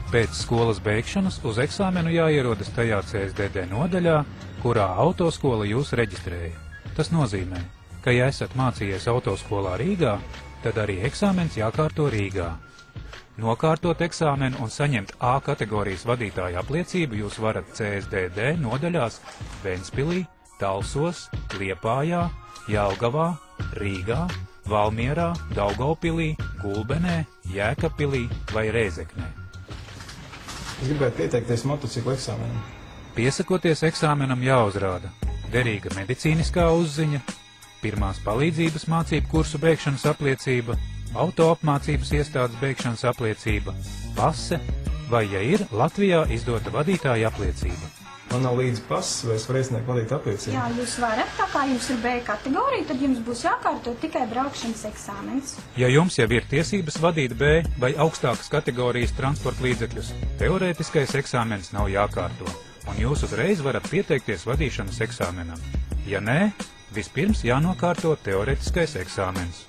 Pēc skolas beigšanas uz eksāmenu jāierodas tajā CSDD nodaļā, kurā autoskola jūs reģistrēja. Tas nozīmē, ka ja esat mācījies autoskolā Rīgā, tad arī eksāmens jākārto Rīgā. Nokārtot eksāmenu un saņemt A kategorijas vadītāja apliecību jūs varat CSDD nodaļās Ventspilī, Talsos, Liepājā, Jelgavā, Rīgā, Valmierā, Daugavpilī, Gulbenē, Jēkabpilī vai Rēzeknē. Es gribētu pieteikties motociklu eksāmenam. Piesakoties eksāmenam jāuzrāda derīga medicīniskā uzziņa, pirmās palīdzības mācību kursu beigšanas apliecība, auto apmācības iestādes beigšanas apliecība, pase vai, ja ir, Latvijā izdota vadītāja apliecība. Man nav līdzi pases, vai es varu iesniegt vadītāja apliecību? Jā, jūs varat, tā kā jums ir B kategorija, tad jums būs jākārto tikai braukšanas eksāmens. Ja jums jau ir tiesības vadīt B vai augstākas kategorijas transporta līdzekļus, teorētiskais eksāmens nav jākārto, un jūs uzreiz varat pieteikties vadīšanas eksāmenam. Ja nē, vispirms jānokārto teorētiskais eksāmens.